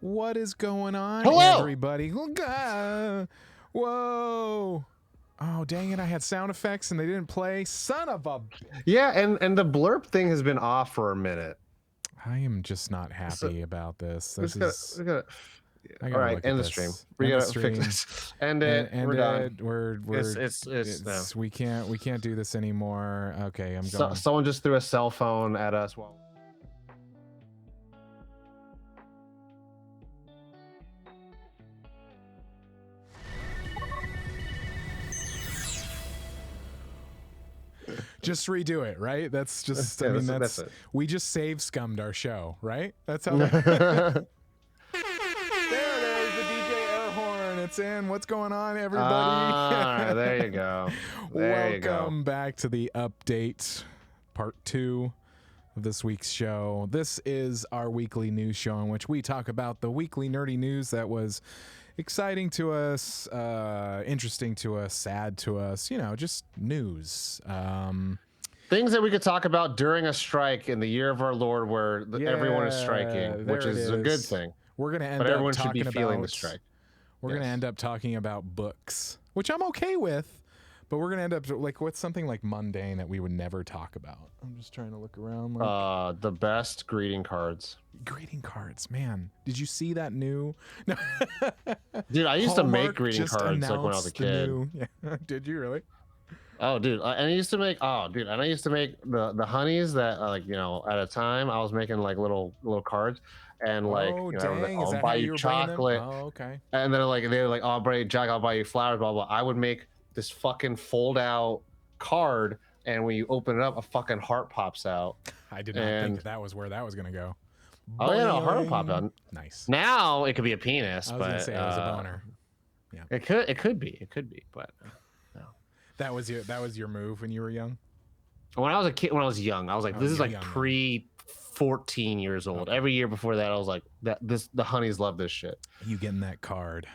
What is going on, Hello! everybody? Whoa. Oh, dang it. I had sound effects and they didn't play. Son of a... Yeah, and the blurb thing has been off for a minute. I am just not happy about this. This is... I all right, look end at the this. stream. We End gotta the stream. fix this. End it. We're done. No. We can't do this anymore. Okay, I'm going. Someone just threw a cell phone at us while... Just redo it, right? That's just, yeah, I mean, that's it. We just save scummed our show, right? That's how that... There it is, the DJ air horn. dancing. What's going on, everybody? There you go. Welcome back to the update, part 2 of this week's show. This is our weekly news show in which we talk about the weekly nerdy news that was exciting to us, interesting to us, sad to us, just news. Things that we could talk about during a strike in the year of our Lord where everyone is striking, which is a good thing. We're going to end but up everyone talking should be about, feeling the strike. We're going to end up talking about books, which I'm okay with, but we're going to end up like with something like mundane that we would never talk about. I'm just trying to look around. Like, the best greeting cards. Greeting cards, man. Did you see that new? No. Dude, I used to make greeting cards like when I was a kid. Yeah. Did you really? Oh, dude, and I used to make the honeys that at a time I was making like little cards, and like I'll buy you chocolate. Oh, okay. And then they're like, oh, Jack, I'll buy you flowers, blah blah. I would make this fucking fold out card, and when you open it up, a fucking heart pops out. I did not think that was where that was gonna go. Oh yeah, a heart popped out. Nice. Now it could be a penis. I was gonna say it was a boner. Yeah. It could be, but. That was your move when you were young? When I was a kid, when I was young, I was like, this is like pre-14 years old. Okay. Every year before that, I was like, the honeys love this shit. You getting that card?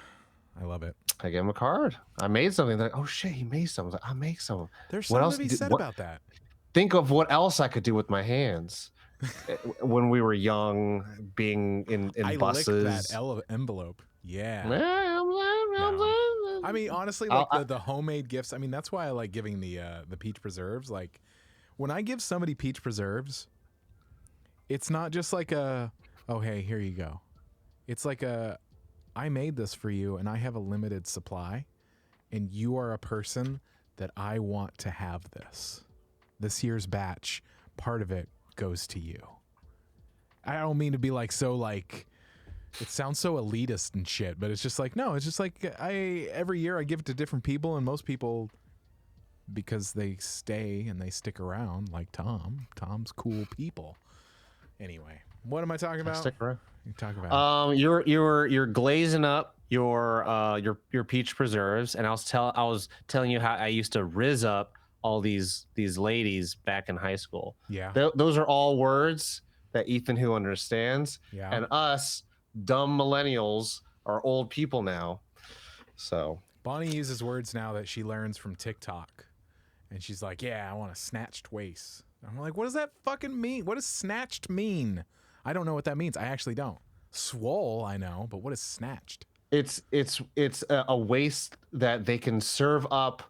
I love it. I gave him a card. I made something. They're like, oh shit, he made something. I was like, I make some. There's something to be said about that. Think of what else I could do with my hands. When we were young, being in buses. I licked that envelope. Yeah. No. I mean, honestly, like the homemade gifts. I mean, that's why I like giving the peach preserves. Like, when I give somebody peach preserves, it's not just like oh, hey, here you go. It's like I made this for you, and I have a limited supply, and you are a person that I want to have this. This year's batch, part of it goes to you. I don't mean to be like so like. It sounds so elitist and shit, but it's just like, no, it's just like every year I give it to different people, and most people, because they stay and they stick around, like Tom's cool people. Anyway, what am I talking about? Stick around. You talk about you're glazing up your peach preserves, and I was telling you how I used to rizz up all these ladies back in high school. Yeah. Those are all words that Ethan who understands. Yeah. And us dumb millennials are old people now. So Bonnie uses words now that she learns from TikTok, and she's like, yeah, I want a snatched waist. I'm like, what does that fucking mean? What does snatched mean? I don't know what that means. I actually don't. Swole, I know, but what is snatched? It's a waist that they can serve up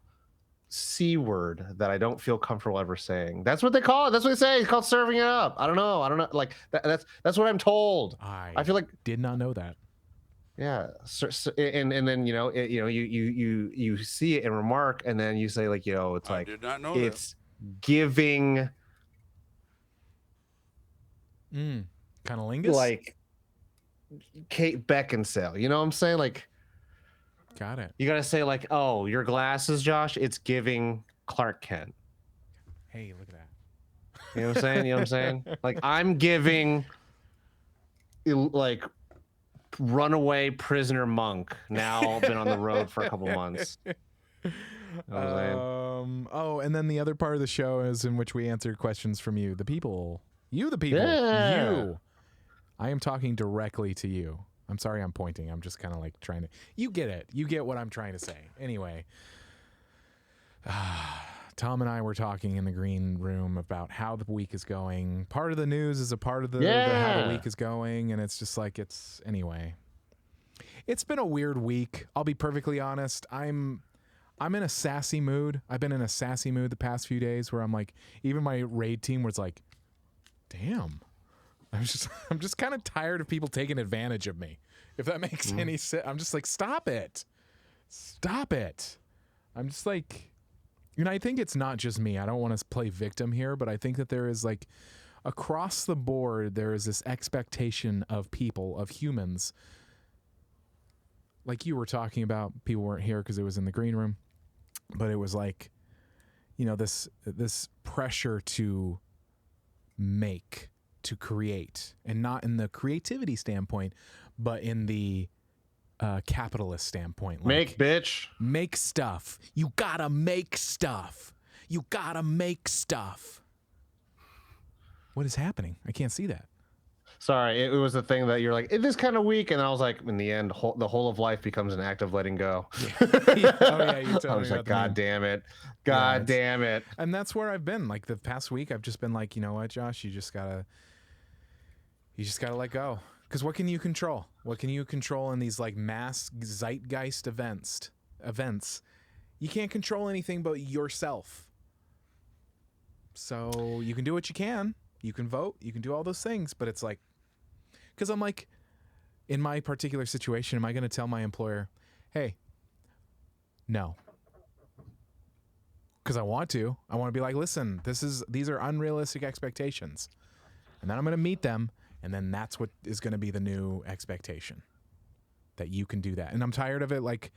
C word that I don't feel comfortable ever saying. That's what they call it. That's what they say. It's called serving it up. I don't know. Like that's what I'm told. I feel like did not know that. Yeah. And then you see it and remark, and then you say like, it's like, I did not know it's giving cunnilingus, like Kate Beckinsale. You know what I'm saying? Like, got it. You gotta say like, oh, your glasses, Josh. It's giving Clark Kent. Hey, look at that. You know what I'm saying? You know what I'm saying? Like, I'm giving like runaway prisoner monk. Now been on the road for a couple months. You know what I'm saying? Oh, and then the other part of the show is in which we answer questions from you, the people. You, the people. Yeah. You. I am talking directly to you. I'm sorry I'm pointing. I'm just kind of like trying to... You get it. You get what I'm trying to say. Anyway, Tom and I were talking in the green room about how the week is going. Part of the news is a part of the how the week is going, and it's just like anyway. It's been a weird week. I'll be perfectly honest. I'm in a sassy mood. I've been in a sassy mood the past few days where I'm like, even my raid team was like, damn. I'm just kind of tired of people taking advantage of me. If that makes any sense. I'm just like, stop it. Stop it. I'm just like, I think it's not just me. I don't want to play victim here, but I think that there is like across the board, there is this expectation of people, of humans. Like you were talking about, people weren't here because it was in the green room, but it was like, this pressure to make, to create, and not in the creativity standpoint, but in the capitalist standpoint. Like, Make, bitch. make stuff. You gotta make stuff. You gotta make stuff. What is happening? I can't see that. Sorry, it was a thing that you're like, it is kind of weak, and I was like, in the end, the whole of life becomes an act of letting go. Oh yeah, you told I me was about like, the God meme. damn it, God damn it. And that's where I've been. Like the past week, I've just been like, you know what, Josh, you just gotta let go. Because what can you control? What can you control in these like mass zeitgeist events? You can't control anything but yourself. So you can do what you can. You can vote. You can do all those things. But it's like, because I'm like, in my particular situation, am I going to tell my employer, hey, no? Because I want to be like, listen, these are unrealistic expectations. And then I'm going to meet them. And then that's what is going to be the new expectation, that you can do that. And I'm tired of it. Like,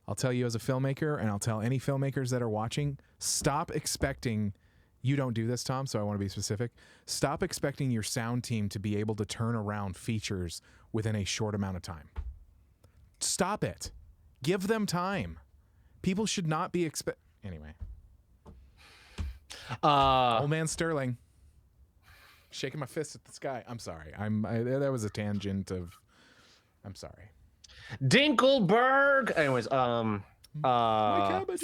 I'll tell you as a filmmaker, and I'll tell any filmmakers that are watching, stop expecting, you don't do this, Tom, so I want to be specific. Stop expecting your sound team to be able to turn around features within a short amount of time. Stop it. Give them time. People should not be anyway. Old man Sterling. Shaking my fist at the sky. I'm sorry. That was a tangent of. I'm sorry. Dinkelberg. Anyways,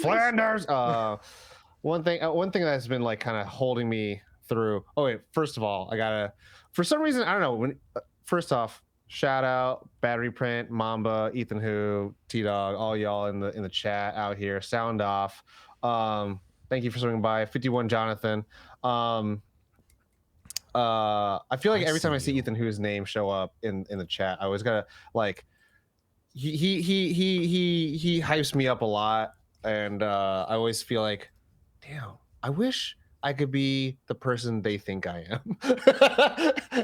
Flanders. One thing that's been like kind of holding me through. Oh wait, first of all, I gotta. For some reason, I don't know. First off, shout out Battery Print, Mamba, Ethan Who, T Dog, all y'all in the chat out here. Sound off. Thank you for swinging by. 51 Jonathan. I feel like every time I see Ethan Who's name show up in the chat, I always gotta like. He hypes me up a lot, and I always feel like, damn, I wish I could be the person they think I am.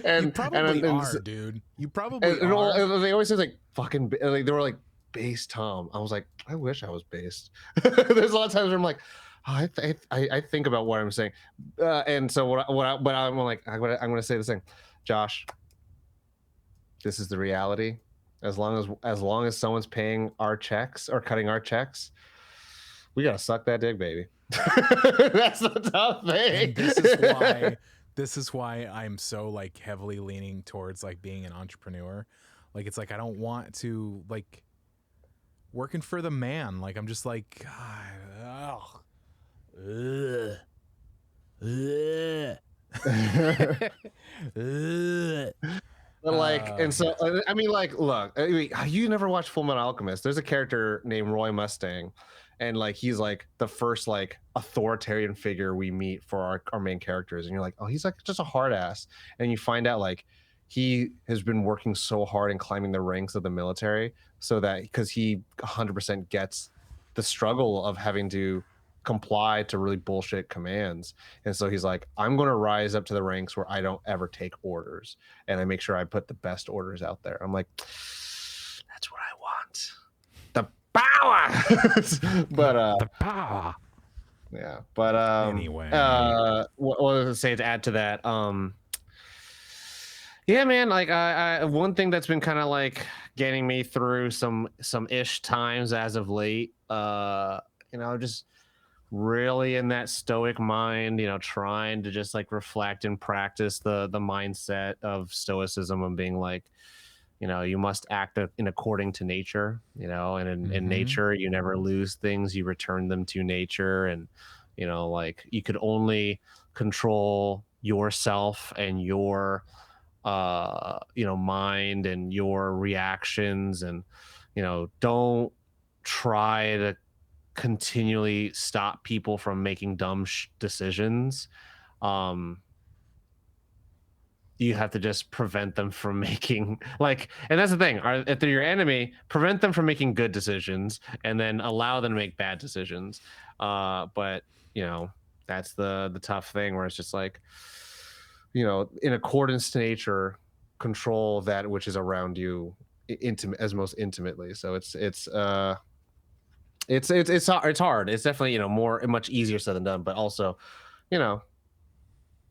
And you probably are, dude. You probably are. They always say like fucking, like they were like based Tom. I was like, I wish I was based. There's a lot of times where I'm like, oh, I think about what I'm saying, and so but I'm like, I'm gonna say this thing, Josh. This is the reality. As long as someone's paying our checks or cutting our checks, we gotta suck that dick, baby. That's the tough thing. And this is why I'm so like heavily leaning towards like being an entrepreneur. Like it's like I don't want to like working for the man. Like I'm just like God, But like, and so I mean, like, look, I mean, you never watched Full Metal Alchemist? There's a character named Roy Mustang, and like he's like the first like authoritarian figure we meet for our main characters, and you're like, oh, he's like just a hard ass, and you find out like he has been working so hard and climbing the ranks of the military, so that because he 100% gets the struggle of having to comply to really bullshit commands, and so he's like, I'm going to rise up to the ranks where I don't ever take orders, and I make sure I put the best orders out there. I'm like, that's what I want, the power. But the power. Yeah, but anyway, what was I say to add to that? Yeah, man, like I one thing that's been kind of like getting me through some ish times as of late, just really in that stoic mind, trying to just like reflect and practice the mindset of stoicism and being like, you must act in according to nature, and in nature, you never lose things, you return them to nature. And, like you could only control yourself and your, mind and your reactions, and, don't try to continually stop people from making dumb decisions. You have to just prevent them from making and that's the thing, if they're your enemy, prevent them from making good decisions and then allow them to make bad decisions. But that's the tough thing, where it's just like, in accordance to nature, control that which is around you most intimately. So it's hard. It's definitely much easier said than done, but also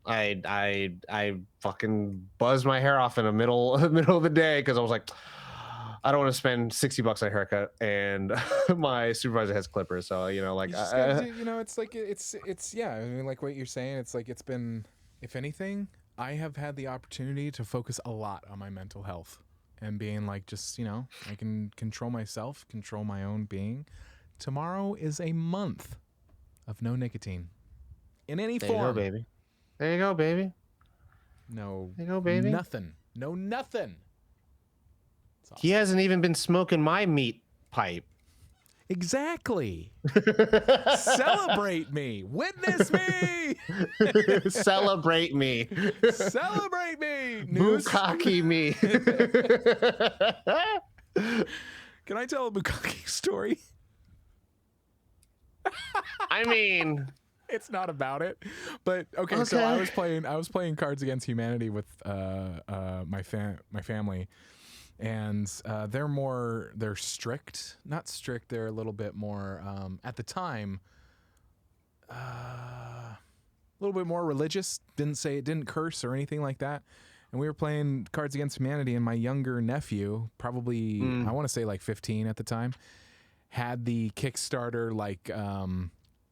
I fucking buzzed my hair off in the middle of the day because I was like, I don't want to spend $60 on a haircut, and my supervisor has clippers. So like You just gotta do, it's like it's yeah. I mean, like what you're saying, it's like it's been. If anything, I have had the opportunity to focus a lot on my mental health and being like, just I can control myself, control my own being. Tomorrow is a month of no nicotine in any form. There you go, baby. There you go, baby. No. There you go, baby. Nothing. No, nothing. Awesome. He hasn't even been smoking my meat pipe. Exactly. Celebrate me. Witness me. Celebrate me. Celebrate me. Bukkake me. Can I tell a bukkake story? I mean, it's not about it, but okay. So I was playing Cards Against Humanity with my family. And they're strict, not strict. They're a little bit more, at the time, a little bit more religious. Didn't curse or anything like that. And we were playing Cards Against Humanity, and my younger nephew, probably, I want to say like 15 at the time, had the Kickstarter, like,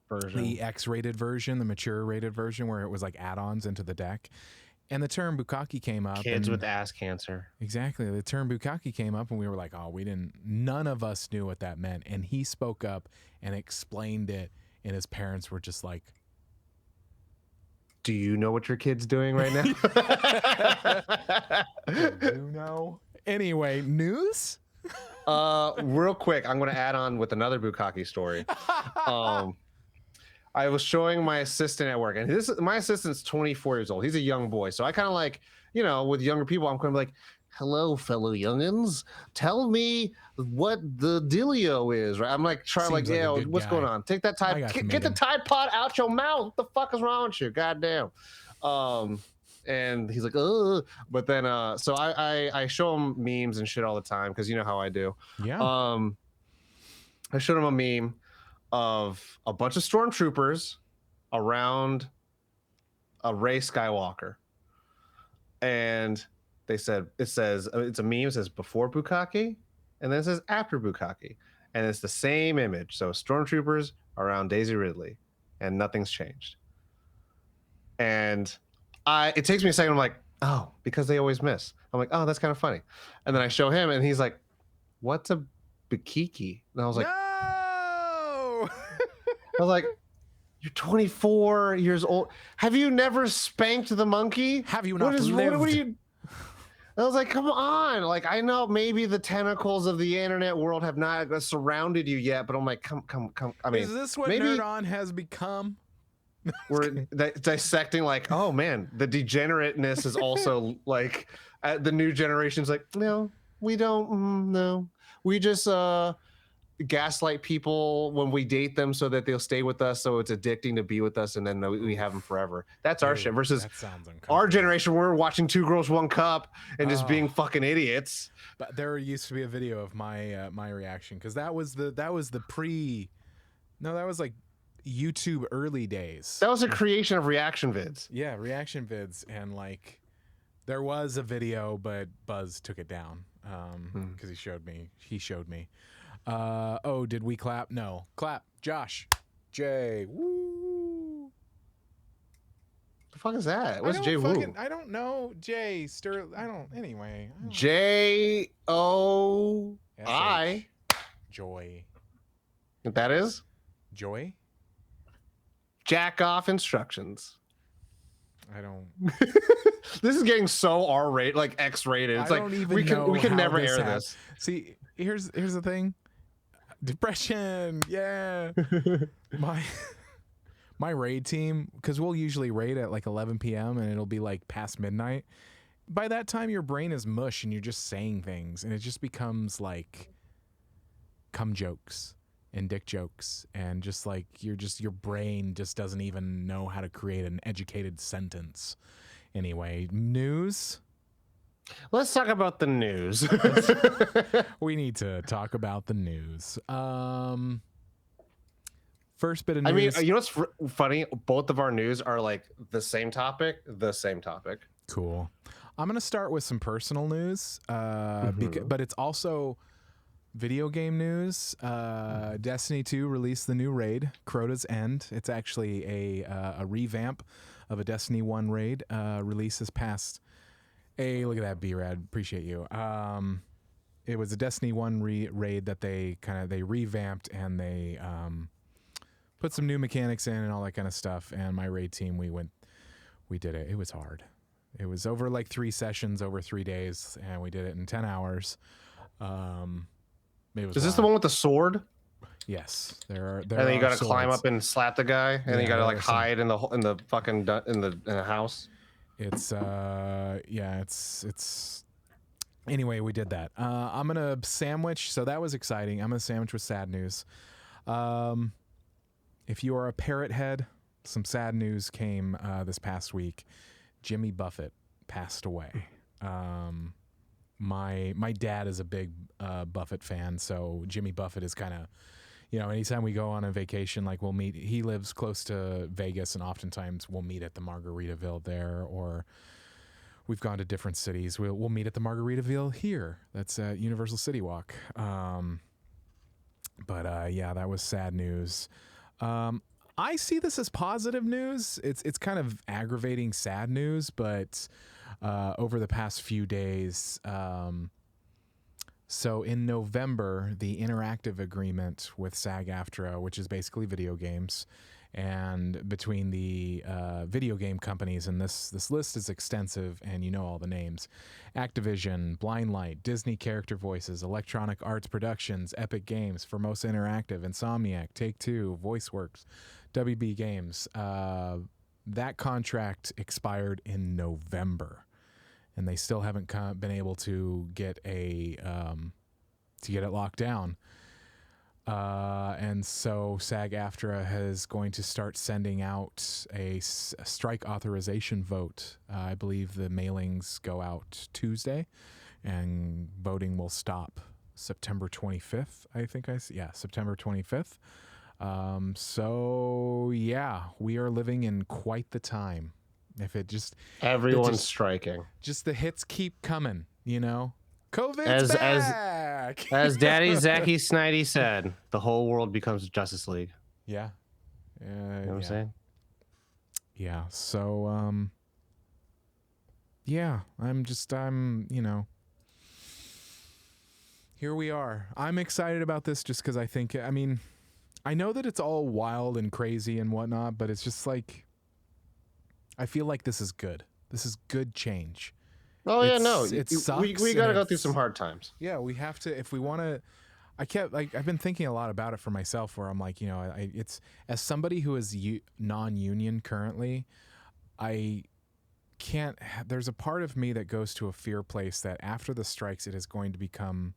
version. The X-rated version, the mature rated version, where it was like add-ons into the deck. And the term bukkake came up. Kids with ass cancer. Exactly. The term bukkake came up, and we were like, oh, none of us knew what that meant. And he spoke up and explained it, and his parents were just like, do you know what your kid's doing right now? Do you know? Anyway, news? Real quick, I'm going to add on with another bukkake story. I was showing my assistant at work, and my assistant's 24 years old. He's a young boy. So I kind of like, with younger people, I'm kind of like, hello, fellow youngins. Tell me what the dealio is, right? I'm like, trying like, yeah, what's going on? Take that Tide, get the Tide Pod out your mouth. What the fuck is wrong with you? Goddamn. And he's like, oh, but then, so I show him memes and shit all the time, because you know how I do. Yeah. I showed him a meme of a bunch of stormtroopers around a Rey Skywalker, and it's a meme. It says before bukkake, and then it says after bukkake, and it's the same image. So stormtroopers around Daisy Ridley, and nothing's changed. And it takes me a second. I'm like, oh, because they always miss. I'm like, oh, that's kind of funny. And then I show him, and he's like, what's a bukkake? And I was like, no! I was like, you're 24 years old. Have you never spanked the monkey? Have you not lived? What are you? I was like, come on. Like, I know maybe the tentacles of the internet world have not surrounded you yet, but I'm like, come. I mean, is this what maybe Nerd On has become? We're dissecting, like, oh man, the degenerateness is also like, the new generation's like, no, we don't. No, we just gaslight people when we date them so that they'll stay with us, so it's addicting to be with us, and then we have them forever. That's our shit. Versus our generation, we're watching Two Girls One Cup and just being fucking idiots. But there used to be a video of my my reaction, because that was like YouTube early days. That was a creation of reaction vids. Yeah, reaction vids, and like there was a video, but Buzz took it down because he showed me. Oh, did we clap? No. Clap. Josh. Jay. Woo. The fuck is that? What's Jay Woo? I don't know. Jay. Anyway. J-O-I. Joy. That is? Joy? Jack off instructions. I don't. This is getting so R-rated, like X-rated. It's like we can never air this. See, here's the thing. Depression. Yeah. my raid team, because we'll usually raid at like 11 p.m. and it'll be like past midnight. By that time, your brain is mush and you're just saying things, and it just becomes like cum jokes and dick jokes, and just like your brain just doesn't even know how to create an educated sentence. Anyway, news. Let's talk about the news. We need to talk about the news. First bit of news. I mean, you know what's funny? Both of our news are like the same topic. Cool. I'm going to start with some personal news, but it's also video game news. Destiny 2 released the new raid, Crota's End. It's actually a revamp of a Destiny 1 raid. Release this past. Hey, look at that, B-Rad. Appreciate you. It was a Destiny 1 raid that they revamped, and they put some new mechanics in and all that kind of stuff. And my raid team, we did it. It was hard. It was over like 3 sessions over 3 days, and we did it in 10 hours. Is this the one with the sword? Yes, there and then you got to climb up and slap the guy, and then you got to like hide in the fucking in the house. It's anyway, we did that. I'm gonna sandwich. So that was exciting. I'm gonna sandwich with sad news. If you are a parrot head, some sad news came this past week. Jimmy Buffett passed away. My dad is a big Buffett fan, so Jimmy Buffett is kind of, anytime we go on a vacation, like we'll meet. He lives close to Vegas, and oftentimes we'll meet at the Margaritaville there, or we've gone to different cities. We'll meet at the Margaritaville here. That's at Universal City Walk. Yeah, that was sad news. I see this as positive news. It's kind of aggravating sad news, but over the past few days, so in November, the interactive agreement with SAG-AFTRA, which is basically video games, and between the video game companies, and this list is extensive, and you know all the names: Activision, Blindlight, Disney Character Voices, Electronic Arts Productions, Epic Games, Formosa Interactive, Insomniac, Take-Two, VoiceWorks, WB Games. That contract expired in November, and they still haven't been able to get it locked down. And so SAG-AFTRA is going to start sending out a strike authorization vote. I believe the mailings go out Tuesday, and voting will stop September 25th. September 25th. So yeah, we are living in quite the time. Everyone's striking. Just the hits keep coming, COVID's back. As Daddy Zacky Snidey said, the whole world becomes Justice League. Yeah. You know what I'm saying? Yeah. So, here we are. I'm excited about this just because I know that it's all wild and crazy and whatnot, but it's just like, I feel like this is good. This is good change. Oh yeah, no, it sucks. We gotta go through some hard times. Yeah, we have to if we want to. I've been thinking a lot about it for myself, where I'm like, it's as somebody who is non-union currently, I can't. There's a part of me that goes to a fear place that after the strikes, it is going to become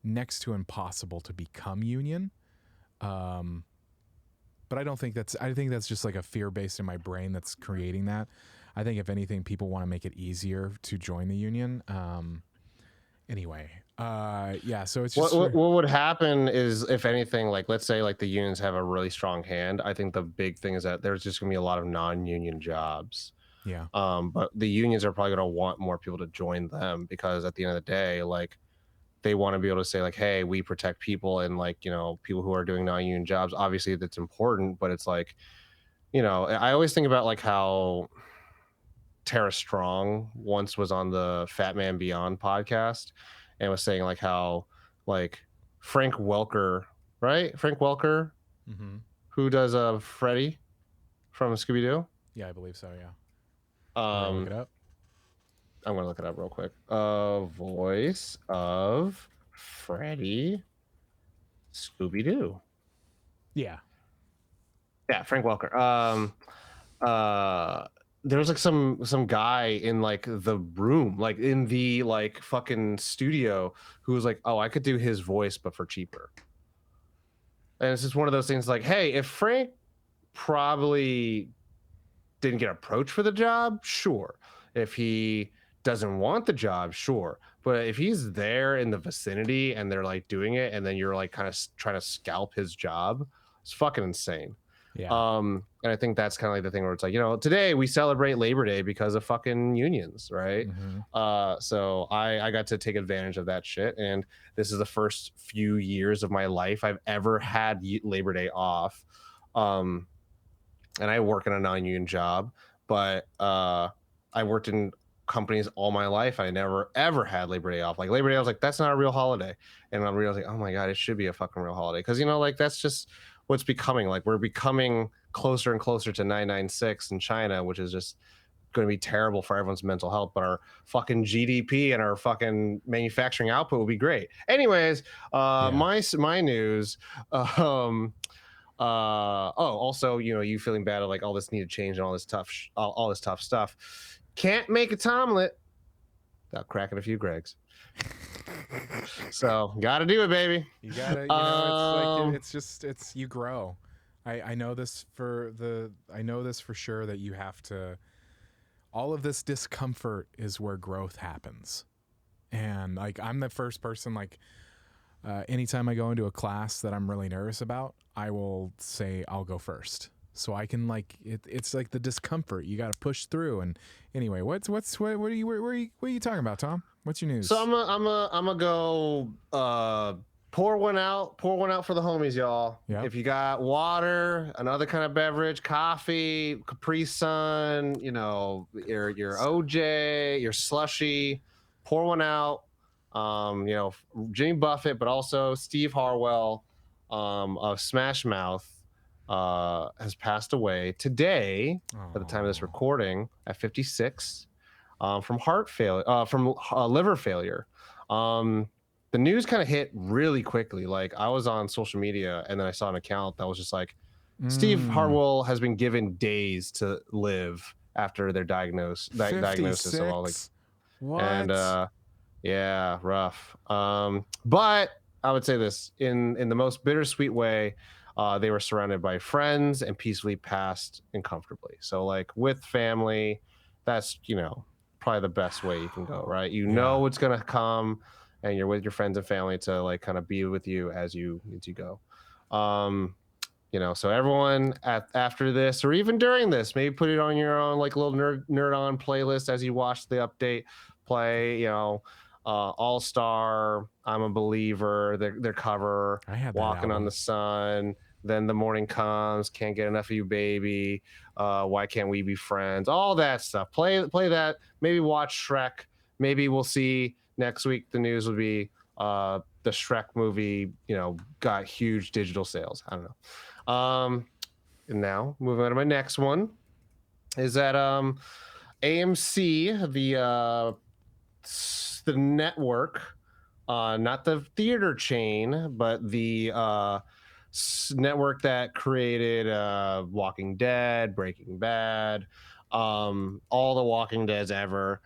next to impossible to become union. But I don't think that's. I think that's just like a fear based in my brain that's creating that. I think if anything, people want to make it easier to join the union. Anyway, so it's just what would happen is, if anything, like let's say like the unions have a really strong hand. I think the big thing is that there's just gonna be a lot of non-union jobs. Yeah. But the unions are probably gonna want more people to join them, because at the end of the day, like they want to be able to say like, hey, we protect people, and like, people who are doing non-union jobs. Obviously that's important, but it's like, I always think about like how Tara Strong once was on the Fat Man Beyond podcast and was saying like how like Frank Welker, right? Frank Welker, who does Freddy from Scooby-Doo? Yeah, I believe so. Yeah. Look it up. I'm gonna look it up real quick. Voice of Freddy, Scooby-Doo. Yeah. Yeah, Frank Welker. There was like some guy in like the room, like in the like fucking studio, who was like, oh, I could do his voice but for cheaper. And it's just one of those things like, hey, if Frank probably didn't get approached for the job, sure. If he doesn't want the job, sure. But if he's there in the vicinity and they're like doing it, and then you're like kind of trying to scalp his job, it's fucking insane. Yeah. And I think that's kind of like the thing where it's like, today we celebrate Labor Day because of fucking unions, right? Mm-hmm. So I got to take advantage of that shit, and this is the first few years of my life I've ever had Labor Day off. And I work in a non-union job, but I worked in companies all my life. I never ever had Labor Day off. Like Labor Day, I was like, that's not a real holiday, and I'm realizing, oh my god, it should be a fucking real holiday, because like that's just what's becoming. Like we're becoming closer and closer to 996 in China, which is just going to be terrible for everyone's mental health. But our fucking GDP and our fucking manufacturing output will be great. Anyways, my news. Also, you feeling bad at like all this needed change and all this all this tough stuff. Can't make a omelet without cracking a few Gregs. So gotta do it, baby. You gotta, it's like it's just you grow. I know this for sure that you have to. All of this discomfort is where growth happens, and like I'm the first person like. Anytime I go into a class that I'm really nervous about, I will say I'll go first, so I can like it's like the discomfort you got to push through. And anyway, what are you talking about, Tom? What's your news? So I'm gonna go pour one out for the homies, y'all. Yep. If you got water, another kind of beverage, coffee, Capri Sun, your OJ, your slushy, pour one out. Jimmy Buffett, but also Steve Harwell of Smash Mouth has passed away today. At the time of this recording, at 56, from heart failure, from liver failure. The news kind of hit really quickly. Like I was on social media and then I saw an account that was just like, Steve Harwell has been given days to live after their diagnosis of all like, what? And yeah, rough. But I would say this in the most bittersweet way. They were surrounded by friends and peacefully passed and comfortably. So like with family, that's probably the best way you can go, right? Know it's gonna come, and you're with your friends and family to like kind of be with you as you go. So everyone after this or even during this, maybe put it on your own like little nerd on playlist as you watch the update play. All Star, I'm a Believer, their cover, Walking on the Sun, Then the Morning Comes, Can't Get Enough of You Baby, Why Can't We Be Friends, all that stuff. Play that, maybe watch Shrek. Maybe we'll see next week the news will be the Shrek movie, got huge digital sales. I don't know. And now moving on to my next one is that AMC, the network, not the theater chain, but the network that created Walking Dead, Breaking Bad, all the Walking Deads ever,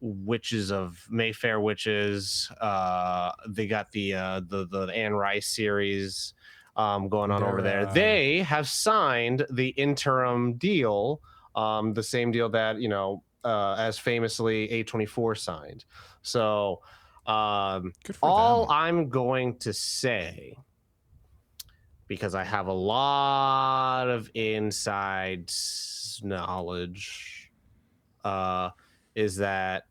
Witches of Mayfair Witches. They got the Anne Rice series going on over there. They have signed the interim deal, the same deal that as famously A24 signed. So all I'm going to say, because I have a lot of inside knowledge, is that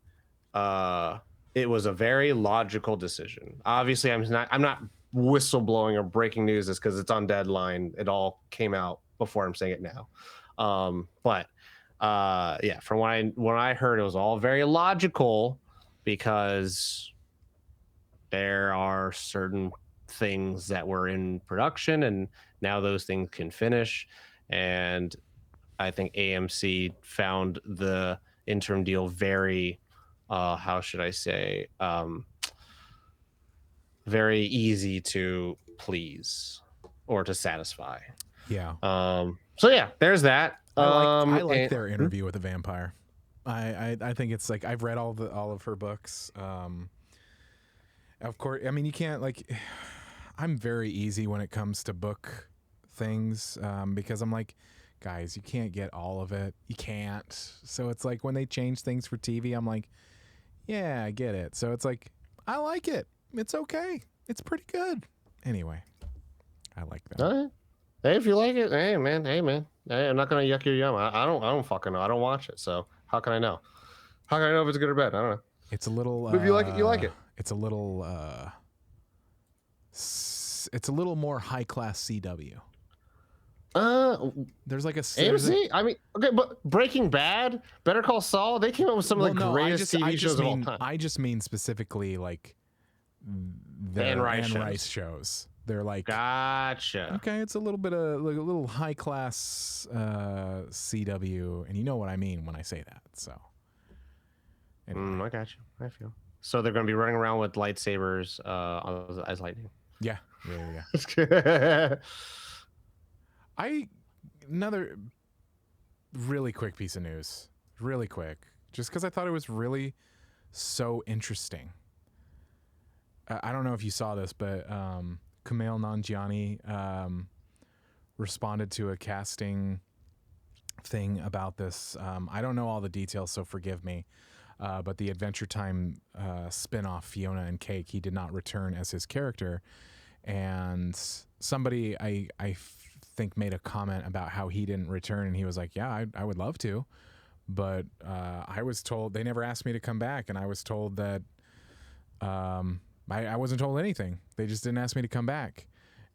it was a very logical decision. Obviously, I'm not whistleblowing or breaking news this because it's on Deadline. It all came out before I'm saying it now. But from when I heard, it was all very logical because there are certain things that were in production and now those things can finish. And I think AMC found the interim deal very, how should I say, very easy to please or to satisfy. Yeah. So yeah, there's that. I like their interview with a vampire. I think it's like I've read all of her books. Of course, I mean you can't like. I'm very easy when it comes to book things because I'm like, guys, you can't get all of it. You can't. So it's like when they change things for TV, I'm like, yeah, I get it. So it's like I like it. It's okay. It's pretty good. Anyway, I like that. Hey, if you like it, hey man, hey, I'm not gonna yuck your yum. I don't fucking know. I don't watch it, so how can I know? How can I know if it's good or bad? I don't know. It's a little. But if you like it, you like it. It's a little. It's a little more high class CW. There's like a AMC. I mean, okay, but Breaking Bad, Better Call Saul, they came up with some of the greatest TV shows of all time. I just mean specifically like the Anne Rice Rice shows. They're like, gotcha. Okay, it's a little bit of like a little high class CW, and you know what I mean when I say that. So, anyway. I got you. I feel. So they're going to be running around with lightsabers as lightning. Yeah. Another really quick piece of news, really quick, just because I thought it was really so interesting. I don't know if you saw this, but Kumail Nanjiani responded to a casting thing about this. I don't know all the details, so forgive me. But the Adventure Time spinoff, Fiona and Cake, he did not return as his character. And somebody I think made a comment about how he didn't return, and he was like, yeah, I would love to. But I was told, they never asked me to come back, and I was told that I wasn't told anything. They just didn't ask me to come back.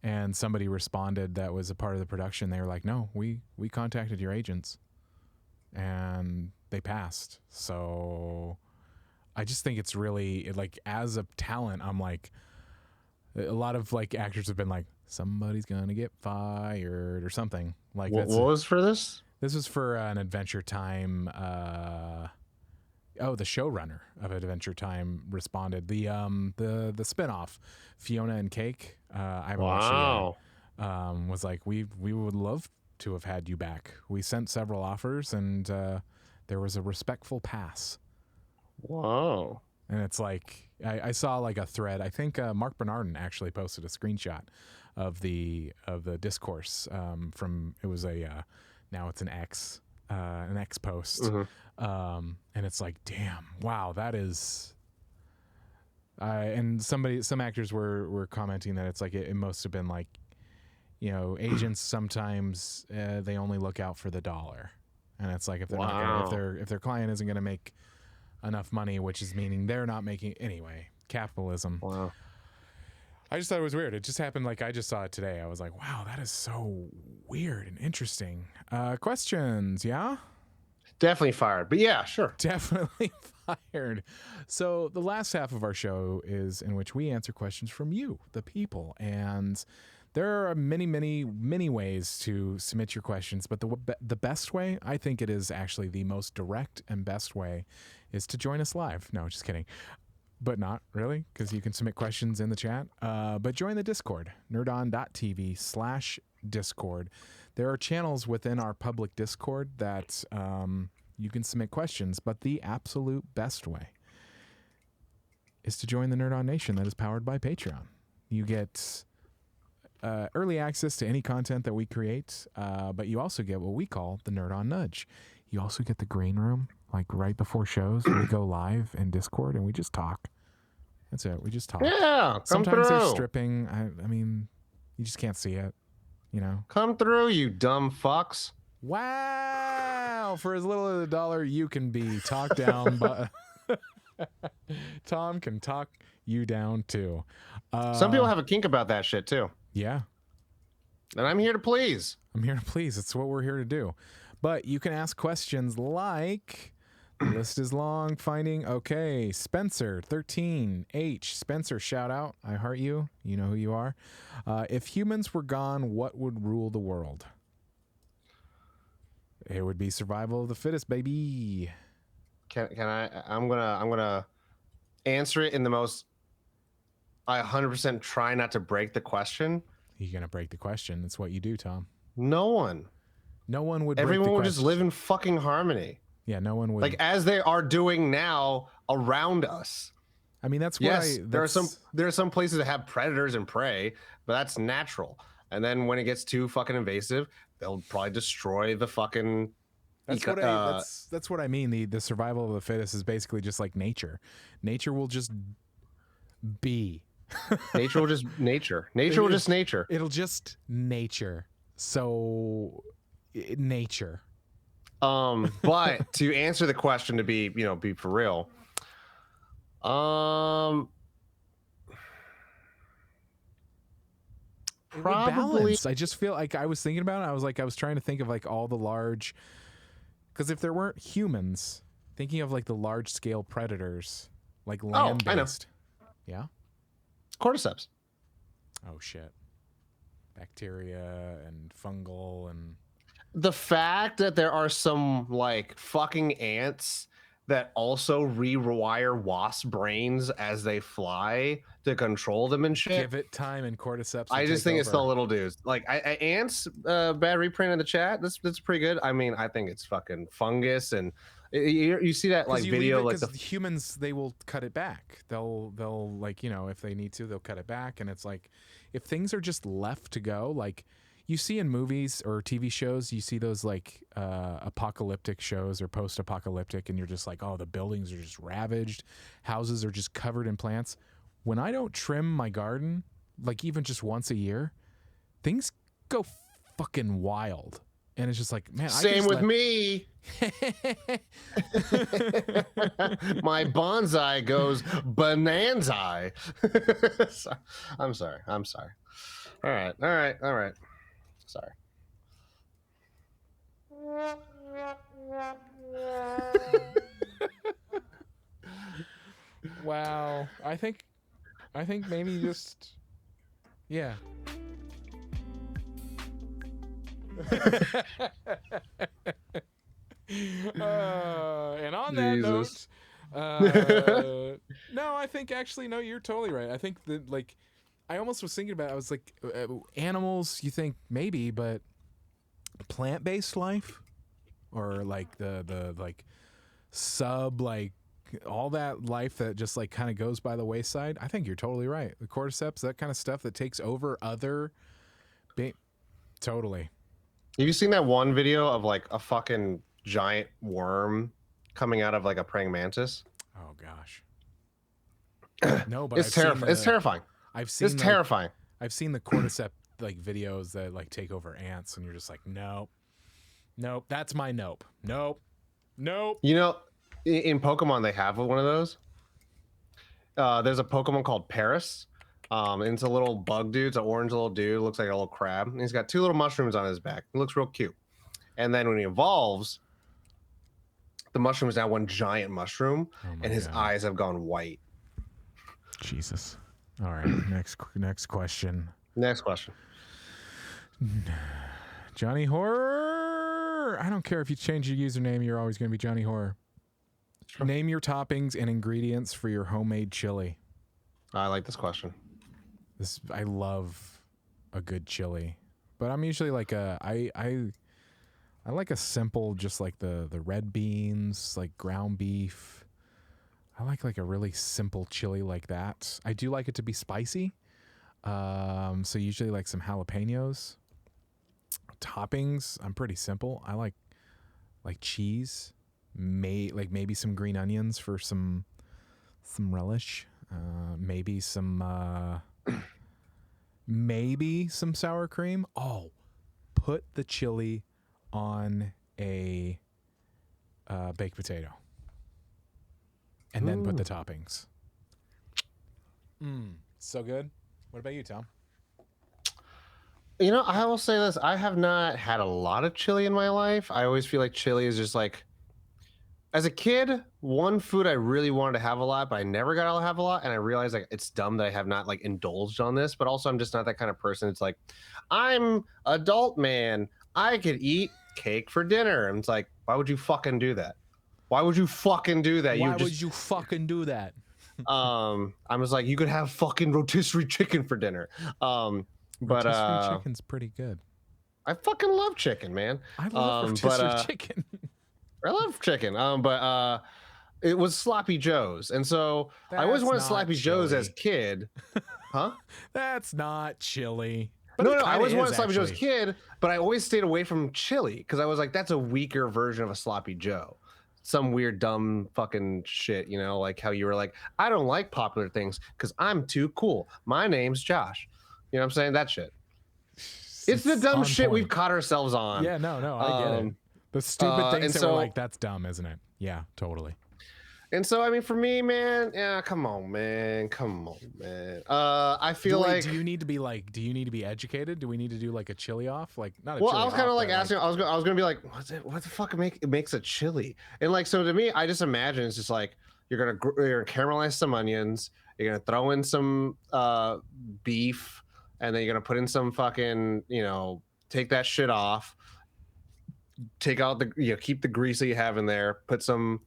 And somebody responded that was a part of the production. They were like, no, we contacted your agents and they passed. So I just think it's really like, as a talent, I'm like, a lot of like actors have been like, somebody's gonna get fired or something like that. What was for this? This was for an Adventure Time. The showrunner of Adventure Time responded. The spinoff, Fiona and Cake. I haven't watched it yet. Was like, we would love to have had you back. We sent several offers, and there was a respectful pass. Wow. And it's like, I saw like a thread. I think Mark Bernardin actually posted a screenshot of the discourse from, it was now it's an X post. Mm-hmm. And it's like, damn, wow, that is. And some actors were commenting that it's like it must have been like, you know, agents sometimes they only look out for the dollar, and it's like if they're not gonna, if their client isn't going to make enough money, which is meaning they're not making anyway. Capitalism. Wow. I just thought it was weird. It just happened like I just saw it today. I was like, wow, that is so weird and interesting. Questions, yeah? Definitely fired. But yeah, sure. Definitely fired. So the last half of our show is in which we answer questions from you, the people. And there are many, many, many ways to submit your questions. But the best way, I think it is actually the most direct and best way, is to join us live. No, just kidding. But not really, because you can submit questions in the chat. But join the Discord, nerdon.tv/Discord. There are channels within our public Discord that you can submit questions, but the absolute best way is to join the Nerd On Nation that is powered by Patreon. You get early access to any content that we create, but you also get what we call the Nerd On Nudge. You also get the green room, like right before shows. We go live in Discord and we just talk. That's it. We just talk. Yeah, sometimes they're stripping. I mean, you just can't see it, you know. Come through, you dumb fucks. Wow! For as little as $1, you can be talked down, but Tom can talk you down too. Some people have a kink about that shit too. Yeah. And I'm here to please. I'm here to please. It's what we're here to do. But you can ask questions like, the list is long, finding, okay, Spencer, 13H. Spencer, shout out. I heart you. You know who you are. If humans were gone, what would rule the world? It would be survival of the fittest, baby. Can I? I'm gonna answer it in the most. I 100% try not to break the question. You're gonna break the question. It's what you do, Tom. No one. No one would. Everyone would just live in fucking harmony. Yeah, no one would. Like as they are doing now around us. I mean, that's yes. There are some places that have predators and prey, but that's natural. And then when it gets too fucking invasive, they'll probably destroy the fucking. That's what I mean. The survival of the fittest is basically just like nature. Nature will just be. Nature will just nature. Nature will just nature. It'll just nature. So nature. But to answer the question, to be be for real, probably. Balance. I just feel like I was thinking about it. I was trying to think of like all the large, because if there weren't humans, thinking of like the large scale predators, like land based. Yeah. Cordyceps. Oh shit. Bacteria and fungal and the fact that there are some like fucking ants that also rewire wasp brains as they fly to control them and shit. Give it time and cordyceps. I just think it's the little dudes. Like ants, bad reprint in the chat. That's pretty good. I mean, I think it's fucking fungus, and you see that like video, like the humans, they will cut it back. They'll like, you know, if they need to, they'll cut it back. And it's like, if things are just left to go, like you see in movies or TV shows, you see those like apocalyptic shows or post-apocalyptic, and you're just like, oh, the buildings are just ravaged, houses are just covered in plants. When I don't trim my garden, like even just once a year, things go fucking wild. And it's just like, man, same with me. My bonsai goes bonanza. I'm sorry. All right. Sorry. Wow. I think maybe just, yeah. And on Jesus. that note, no, I think actually, no, you're totally right. I think that, like, I almost was thinking about, I was like, animals, you think maybe, but plant-based life, or like the like like all that life that just like kind of goes by the wayside. I think you're totally right. The cordyceps, that kind of stuff that takes over other, totally. Have you seen that one video of like a fucking giant worm coming out of like a praying mantis? Oh gosh. No, but it's terrifying. It's terrifying. It's terrifying. I've seen the cordyceps like videos that like take over ants, and you're just like, nope, that's my nope. You know, in Pokemon they have one of those. There's a Pokemon called Paris. And it's a little bug dude. It's an orange little dude. Looks like a little crab. And he's got 2 little mushrooms on his back. It looks real cute. And then when he evolves, the mushroom is now one giant mushroom, and his eyes have gone white. Jesus. All right. Next question. Next question. Johnny Horror. I don't care if you change your username. You're always going to be Johnny Horror. Sure. Name your toppings and ingredients for your homemade chili. I like this question. I love a good chili, but I'm usually like I like a simple, just like the red beans, like ground beef. I like a really simple chili like that. I do like it to be spicy. So usually like some jalapenos. Toppings, I'm pretty simple. I like cheese, maybe some green onions for some relish. Maybe some sour cream. Oh, put the chili on a baked potato, and then put the toppings. So good. What about you, Tom? You know, I will say this. I have not had a lot of chili in my life. I always feel like chili is just like, as a kid, one food I really wanted to have a lot, but I never got to have a lot. And I realized like it's dumb that I have not like indulged on this, but also I'm just not that kind of person. It's like, I'm adult man. I could eat cake for dinner. And it's like, why would you fucking do that? Why would you fucking do that? I was like, you could have fucking rotisserie chicken for dinner. Rotisserie chicken's pretty good. I fucking love chicken, man. I love rotisserie chicken. I love chicken, but it was Sloppy Joe's, and so I always wanted Sloppy Joe's as a kid. Huh? That's not chili. But no, I always wanted Sloppy Joe's as a kid, but I always stayed away from chili because I was like, that's a weaker version of a Sloppy Joe. Some weird, dumb fucking shit, you know, like how you were like, I don't like popular things because I'm too cool. My name's Josh. You know what I'm saying? That shit. It's the dumb on shit point. we've caught ourselves on. Yeah, no, I get it. The stupid things that so, we're like, that's dumb, isn't it? Yeah, totally. And so, I mean, for me, man, yeah, come on, man. I feel like. Do you need to be educated? Do we need to do like a chili off? Like not a well, chili I was kind of off, like but, asking. I was gonna be like, what the fuck makes a chili? And like, so to me, I just imagine it's just like you're gonna caramelize some onions. You're gonna throw in some beef, and then you're gonna put in some fucking, take that shit off. Take out the, keep the grease that you have in there. Put some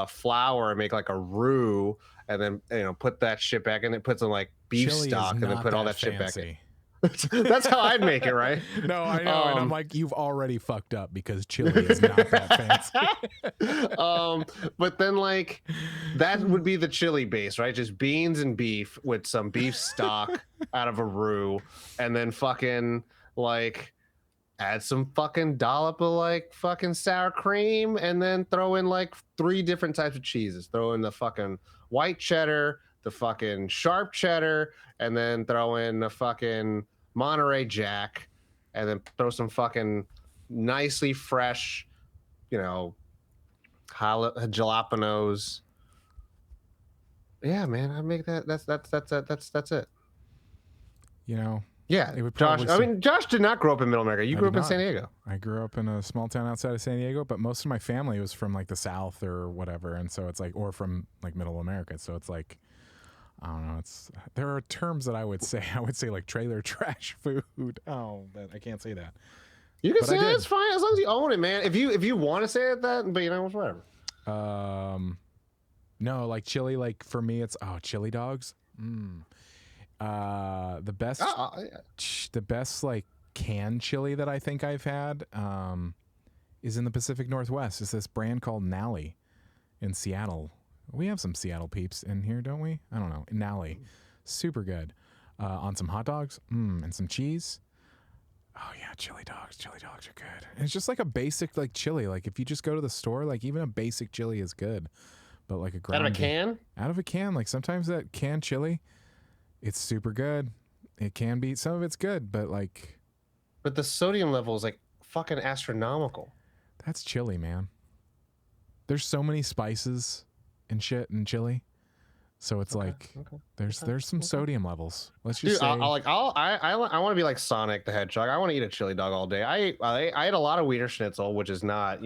flour and make like a roux, and then put that shit back in. It put some like beef chili stock, and then put all that shit back in. That's how I'd make it, right? No, I know, and I'm like, you've already fucked up because chili is not that fancy. But then like that would be the chili base, right? Just beans and beef with some beef stock out of a roux, and then fucking like add some fucking dollop of like fucking sour cream, and then throw in like 3 different types of cheeses. Throw in the fucking white cheddar, the fucking sharp cheddar, and then throw in the fucking Monterey Jack, and then throw some fucking nicely fresh, jalapenos. Yeah, man, I make that. That's it. Yeah, Josh did not grow up in Middle America. You grew up in San Diego. I grew up in a small town outside of San Diego, but most of my family was from like the South or whatever, and so it's like, or from like Middle America. So it's like, I don't know. There are terms that I would say. I would say like trailer trash food. Oh, but I can't say that. You can say it's fine as long as you own it, man. If you want to say it, that, but whatever. No, like chili. Like for me, it's chili dogs. The best like canned chili that I think I've had is in the Pacific Northwest. It's this brand called Nally in Seattle. We have some Seattle peeps in here, don't we? I don't know. Nally, super good on some hot dogs and some cheese. Oh yeah, chili dogs are good. And it's just like a basic like chili. Like if you just go to the store, like even a basic chili is good. But like out of a can, like sometimes that canned chili, it's super good. It can be, some of it's good, but the sodium level is like fucking astronomical. That's chili, man. There's so many spices and shit in chili, so it's there's some sodium levels. Let's just say, I want to be like Sonic the Hedgehog. I want to eat a chili dog all day. I ate a lot of Wiener Schnitzel, which is not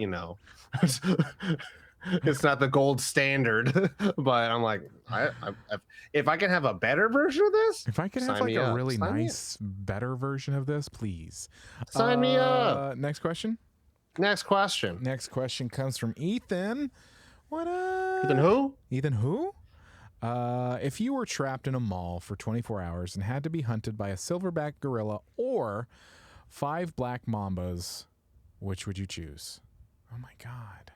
it's not the gold standard, but I'm like, if I can have a better version of this, if I can have like a really nice, better version of this, please sign me up. Next question. Next question comes from Ethan. What up? Ethan who? If you were trapped in a mall for 24 hours and had to be hunted by a silverback gorilla or 5 black mambas, which would you choose? Oh my God.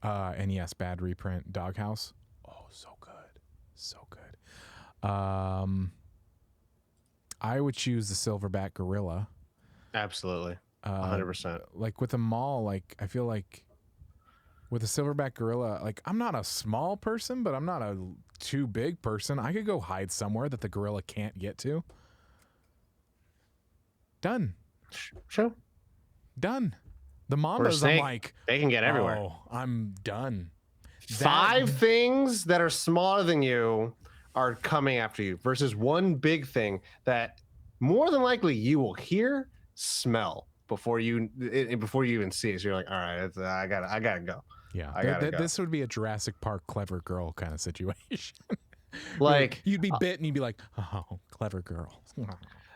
And yes, bad reprint Doghouse. Oh, so good. I would choose the silverback gorilla. Absolutely. 100%. Like with a mall, like I feel like with a silverback gorilla, like I'm not a small person, but I'm not a too big person. I could go hide somewhere that the gorilla can't get to. Done. Sure. Done. The mambas, I'm like, they can get everywhere. Oh, I'm done. 5 things that are smaller than you are coming after you versus one big thing that more than likely you will hear, smell before you even see it. So you're like, all right, I gotta go. Yeah, this would be a Jurassic Park clever girl kind of situation. Like you'd be bit and you'd be like, oh, clever girl.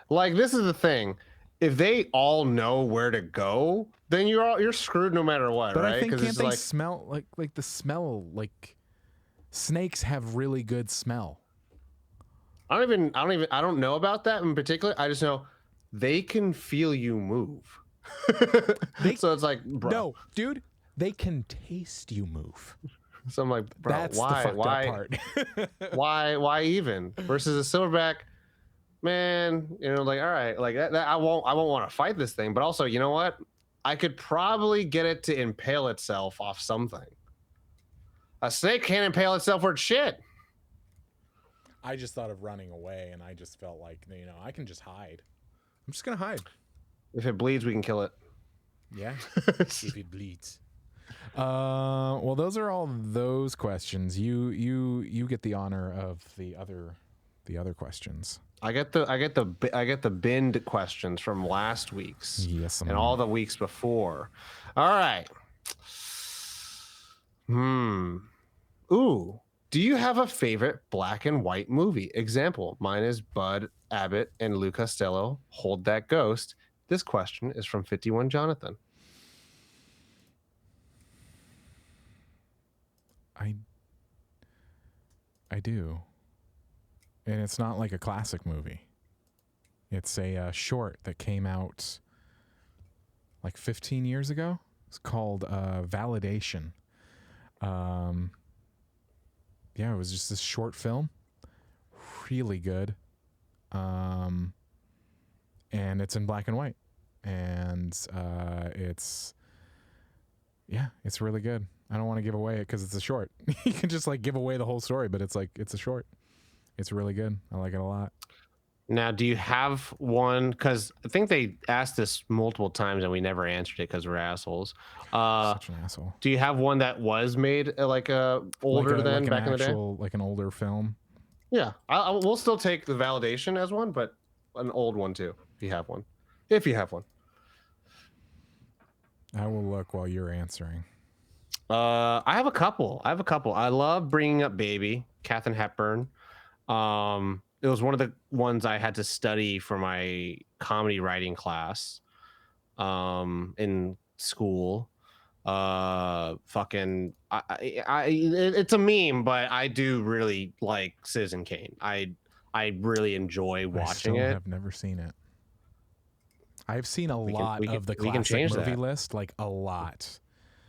Like this is the thing. If they all know where to go, then you're screwed no matter what, but right? I think can't they smell like the smell, like snakes have really good smell. I don't know about that in particular. I just know they can feel you move. So it's like, bro. No, dude, they can taste you move. So I'm like, bro, that's why? The fucked up part. why even? Versus a silverback, man, like, all right, like that I won't want to fight this thing, but also, you know what? I could probably get it to impale itself off something. A snake can't impale itself worth shit. I just thought of running away, and I just felt like, I can just hide. I'm just gonna hide. If it bleeds, we can kill it. Yeah. If it bleeds. Well, those are all those questions. You get the honor of the other questions. I get the binned questions from last week's. Yes, and all the weeks before. All right. Ooh. Do you have a favorite black and white movie? Example, mine is Bud Abbott and Lou Costello, Hold That Ghost. This question is from 51 Jonathan. I do. And it's not like a classic movie. It's a short that came out like 15 years ago. It's called Validation. Yeah, it was just this short film. Really good. And it's in black and white. And it's really good. I don't want to give away it because it's a short. You can just like give away the whole story, but it's a short. It's really good. I like it a lot. Now, do you have one? Because I think they asked this multiple times and we never answered it because we're assholes. Such an asshole. Do you have one that was made older than back in the day? Like an older film? Yeah, we'll still take the Validation as one, but an old one too, if you have one. If you have one. I will look while you're answering. I have a couple. I love Bringing Up Baby, Katharine Hepburn. It was one of the ones I had to study for my comedy writing class in school. It's a meme, but I do really like Citizen Kane. I really enjoy watching it. I've never seen it. I've seen a lot of the classic movie list, like a lot.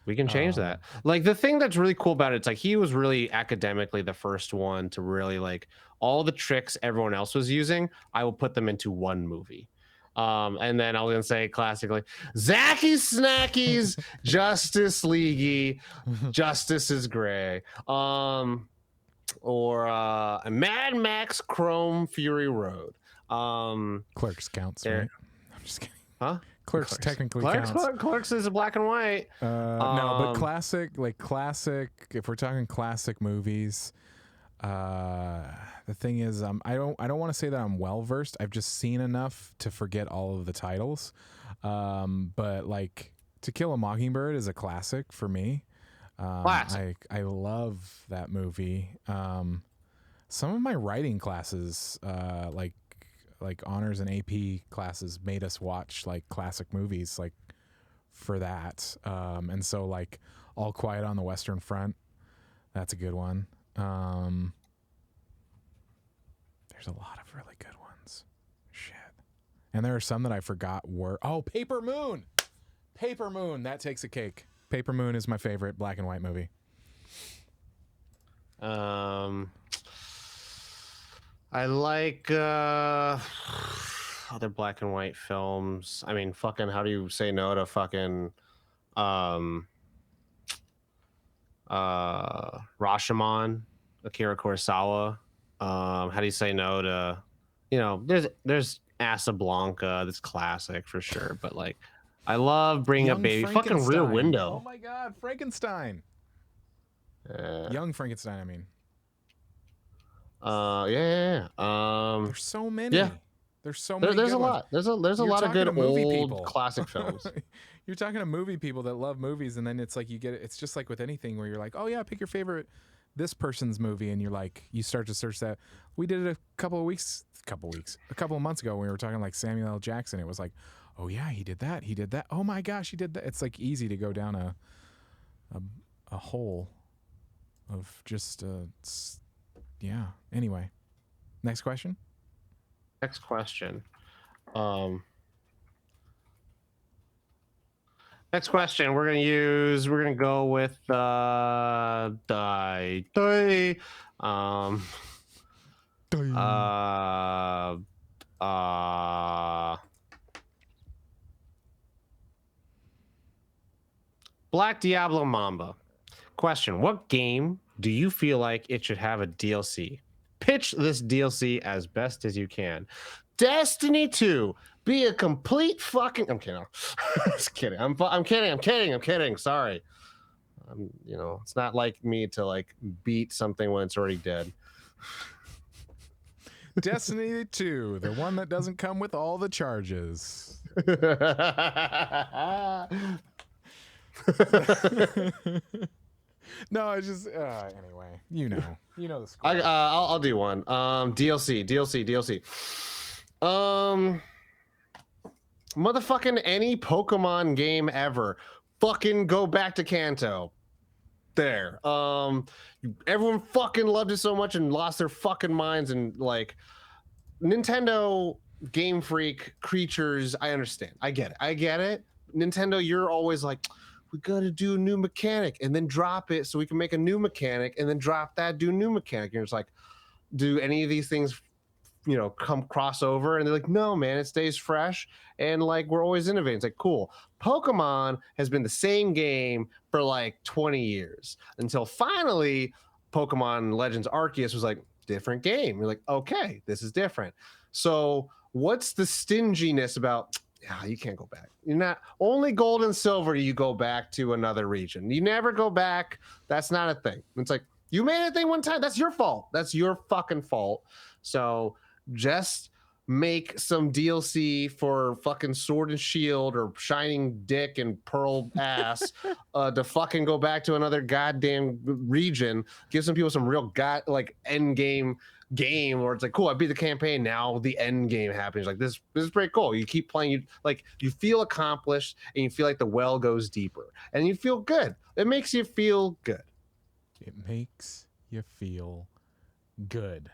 We can change that. Like the thing that's really cool about it, it's like he was really academically the first one to really like all the tricks everyone else was using. I will put them into one movie. And then I was gonna say classically, Zacky Snacky's Justice League, Justice is Gray, or Mad Max Chrome Fury Road. Clerks counts, right? I'm just kidding. Huh? Clerks technically counts. Clerks is a black and white. No, but classic. If we're talking classic movies, the thing is, I don't want to say that I'm well versed. I've just seen enough to forget all of the titles. But like To Kill a Mockingbird is a classic for me. Classic. I love that movie. Some of my writing classes, like honors and AP classes, made us watch like classic movies like for that. And so like All Quiet on the Western Front, that's a good one. There's a lot of really good ones. Shit. And there are some that I forgot were Paper Moon. Paper Moon, that takes a cake. Paper Moon is my favorite black and white movie. I like other black and white films. I mean, fucking, how do you say no to fucking Rashomon, Akira Kurosawa? How do you say no to, there's Casablanca, that's classic for sure, but like I love Bringing Up Baby, fucking Rear Window. Oh my god, Frankenstein. Young Frankenstein, I mean. Yeah. There's so many. Yeah. There's so many. There's a ones. lot. There's a lot of good old classic films. You're talking to movie people that love movies, and then it's like it's just like with anything where you're like, oh yeah, pick your favorite this person's movie, and you're like, you start to search that. We did it a couple of months ago when we were talking like Samuel L. Jackson. It was like, oh yeah, he did that. Oh my gosh, he did that. It's like easy to go down a hole of just yeah. Anyway, next question. Next question. Next question. We're gonna go with Black Diablo Mamba. Question: what game do you feel like it should have a DLC? Pitch this DLC as best as you can. Destiny 2, be a complete fucking. I'm kidding. Just kidding. I'm kidding. Sorry. It's not like me to like beat something when it's already dead. Destiny 2, the one that doesn't come with all the charges. No, I just anyway. You know the score. I'll do one. DLC. Motherfucking any Pokemon game ever. Fucking go back to Kanto. There. Everyone fucking loved it so much and lost their fucking minds, and like Nintendo Game Freak creatures, I understand. I get it. Nintendo, you're always like, we gotta do a new mechanic and then drop it so we can make a new mechanic and then drop that, do a new mechanic. And it's like, do any of these things come crossover? And they're like, no, man, it stays fresh and like we're always innovating. It's like, cool. Pokemon has been the same game for like 20 years until finally Pokemon Legends Arceus was like, different game. You're like, okay, this is different. So what's the stinginess about? Yeah, you can't go back. You're not only gold and silver. You go back to another region. You never go back. That's not a thing. It's like, you made a thing one time. That's your fault. That's your fucking fault. So just make some DLC for fucking Sword and Shield or Shining Dick and Pearl Ass to fucking go back to another goddamn region. Give some people some real end game where it's like, cool, I beat the campaign, now the end game happens. Like this is pretty cool. You keep playing, you feel accomplished and you feel like the well goes deeper and you feel good. It makes you feel good. It makes you feel good.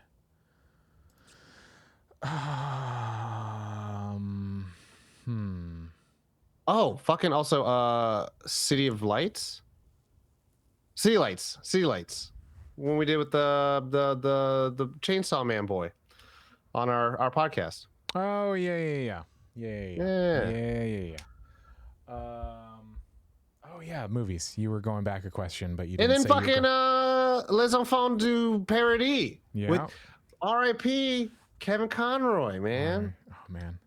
Oh, fucking also City Lights. When we did with the Chainsaw Man boy on our podcast. Oh yeah. Oh yeah, movies. You were going back a question, but you didn't. And then fucking Les Enfants du Paradis. Yeah. With R.I.P. Kevin Conroy, man. Oh man,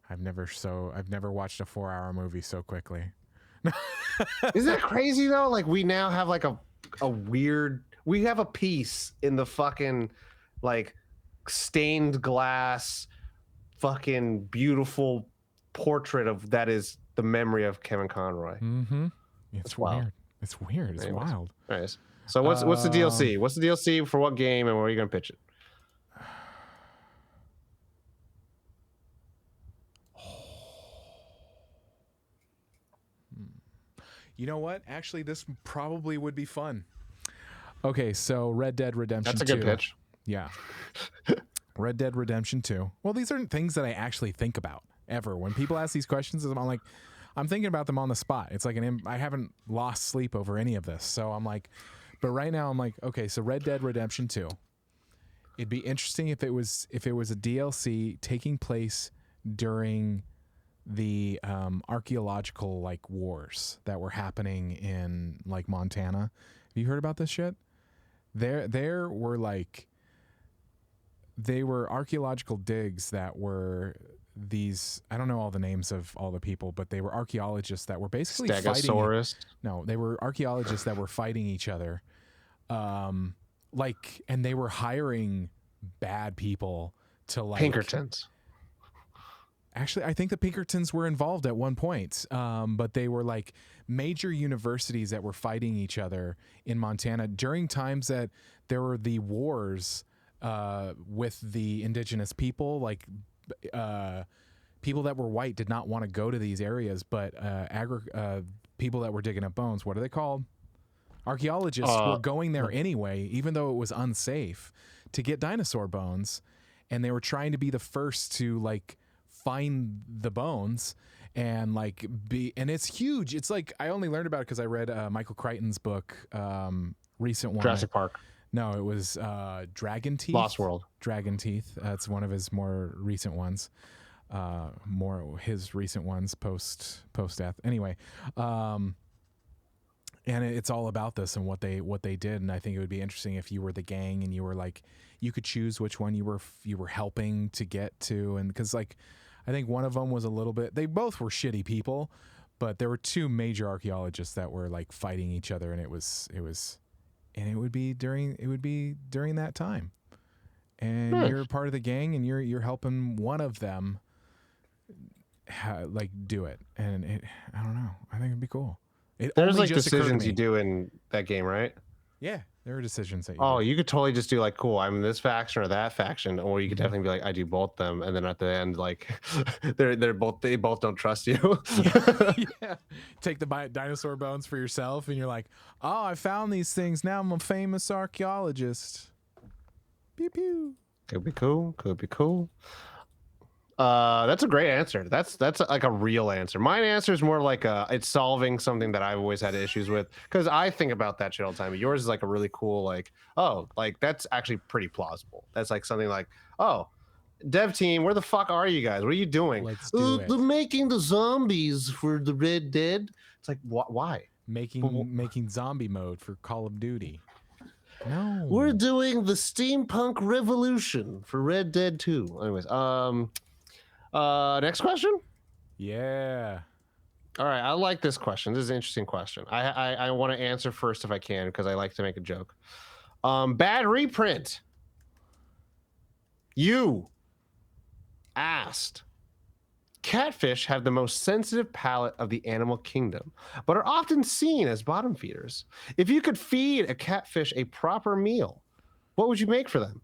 I've never watched a 4-hour movie so quickly. Isn't that crazy though? Like we now have like a weird. We have a piece in the fucking like stained glass, fucking beautiful portrait of that is the memory of Kevin Conroy. Mm-hmm. It's weird. It's weird. It's wild. Nice. So what's the DLC? What's the DLC for what game and where are you gonna pitch it? You know what? Actually, this probably would be fun. Okay, so Red Dead Redemption 2. That's a good pitch. Yeah. Red Dead Redemption 2. Well, these aren't things that I actually think about ever. When people ask these questions, I'm thinking about them on the spot. It's like I haven't lost sleep over any of this. So I'm like, but right now I'm like, okay, so Red Dead Redemption 2. It'd be interesting if it was a DLC taking place during the archaeological like wars that were happening in like Montana. Have you heard about this shit? There were like, they were archaeological digs that were these, I don't know all the names of all the people, but they were archaeologists that were basically Stegosaurus. They were archaeologists that were fighting each other. And they were hiring bad people to like Pinkertons. Actually, I think the Pinkertons were involved at one point, but they were like major universities that were fighting each other in Montana during times that there were the wars with the indigenous people. Like people that were white did not want to go to these areas, but people that were digging up bones, what are they called? Archaeologists were going there anyway, even though it was unsafe, to get dinosaur bones, and they were trying to be the first to like find the bones and like and it's huge. It's like, I only learned about it because I read Michael Crichton's book, recent one. Jurassic Park. No, it was Dragon Teeth. Lost World. Dragon Teeth. That's one of his more recent ones. His recent ones post death. Anyway, and it's all about this and what they did. And I think it would be interesting if you were the gang and you were like, you could choose which one you were helping to get to. And because like, I think one of them was a little bit, they both were shitty people, but there were two major archaeologists that were like fighting each other. And it would be during that time. And Nice. You're part of the gang and you're helping one of them like do it. And I don't know. I think it'd be cool. There's like decisions you do in that game, right? Yeah, there are decisions that you Oh, do. you could totally just do like, cool, I'm this faction or that faction, or you could definitely be like, I do both them, and then at the end, like, they both don't trust you. Yeah. Take the dinosaur bones for yourself, and you're like, oh, I found these things. Now I'm a famous archaeologist. Pew pew. Could be cool. Could be cool. That's a great answer. That's like a real answer. My answer is more like it's solving something that I've always had issues with, because I think about that shit all the time. Yours is like a really cool, like, oh, like that's actually pretty plausible. That's like something like, oh, dev team, where the fuck are you guys? What are you doing? Let's do it. They're making the zombies for the Red Dead. It's like, why? Making zombie mode for Call of Duty. No, We're doing the steampunk revolution for Red Dead 2. Anyways, next question. Yeah. All right, I like this question. This is an interesting question. I want to answer first if I can, because I like to make a joke. Bad reprint. You asked, catfish have the most sensitive palate of the animal kingdom, but are often seen as bottom feeders. If you could feed a catfish a proper meal, what would you make for them?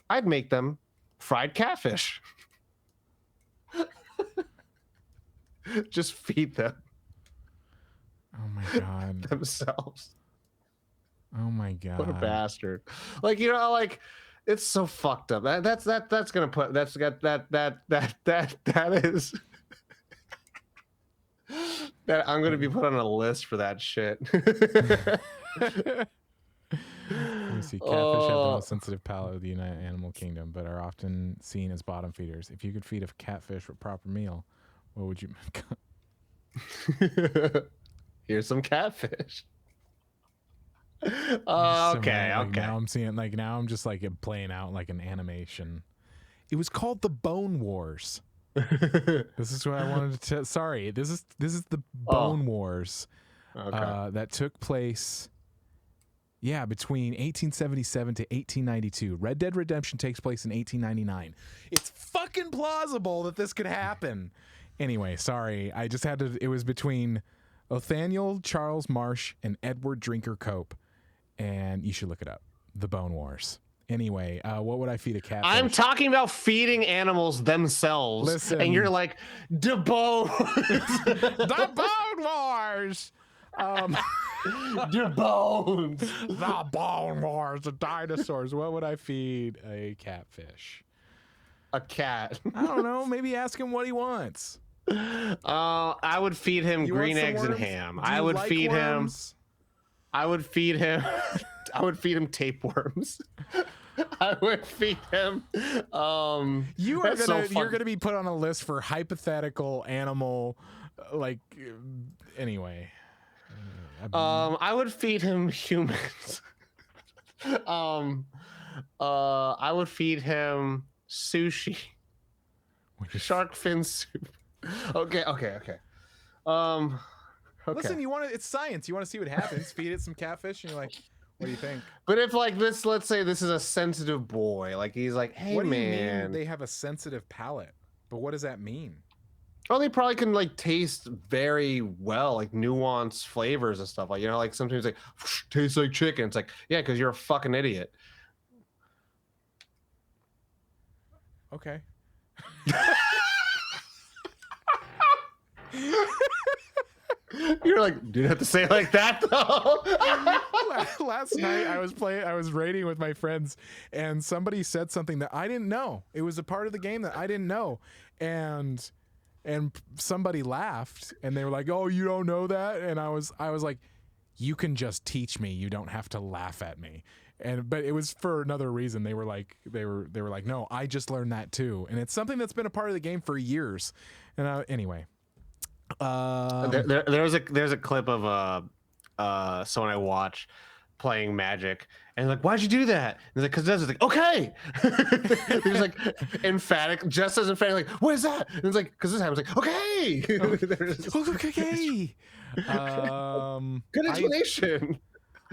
I'd make them fried catfish. Just feed them. Oh my god. Themselves. Oh my god. What a bastard. Like, you know, like, it's so fucked up. That's gonna put that is that I'm gonna be put on a list for that shit. Let me see. Catfish have the most sensitive palate of the United Animal Kingdom, but are often seen as bottom feeders. If you could feed a catfish a proper meal, what would you make? Here's some catfish. Okay. Now I'm seeing, like, now I'm just like playing out like an animation. It was called the Bone Wars. This is what I wanted to. Sorry, this is the Bone Wars. Okay. That took place. Yeah, between 1877 to 1892. Red Dead Redemption takes place in 1899. It's fucking plausible that this could happen. Anyway, sorry. I just had to. It was between Othaniel Charles Marsh and Edward Drinker Cope. And you should look it up. The Bone Wars. Anyway, what would I feed a catfish? I'm talking about feeding animals themselves. Listen. And you're like, the bone. The Bone Wars. The bones. The Bone Wars. The dinosaurs. What would I feed a catfish? A cat. I don't know. Maybe ask him what he wants. I would feed him green eggs and ham. I would feed him tapeworms. I would feed him. You're gonna be put on a list for hypothetical animal, like, anyway. I would feed him humans. I would feed him sushi. Shark fin soup. Okay. Listen, it's science. You want to see what happens. Feed it some catfish, and you're like, what do you think? But if, like, this, let's say this is a sensitive boy, like, he's like, hey, what do man. You mean they have a sensitive palate? But what does that mean? Oh, they probably can, like, taste very well, like, nuanced flavors and stuff. Like, you know, like, sometimes, like, tastes like chicken. It's like, yeah, because you're a fucking idiot. Okay. You're like, you didn't have to say it like that, though. Last night I was raiding with my friends, and somebody said something that I didn't know. It was a part of the game that I didn't know, and somebody laughed, and they were like, "Oh, you don't know that?" And I was like, "You can just teach me. You don't have to laugh at me." But it was for another reason. They were like, "No, I just learned that too," and it's something that's been a part of the game for years. And anyway. There's a clip of someone I watch playing Magic, and like, why'd you do that? And he's like, because it's like, okay. There's like emphatic, just as emphatic, like, what is that? And it's like, because this happens, like, okay. Okay. Good explanation.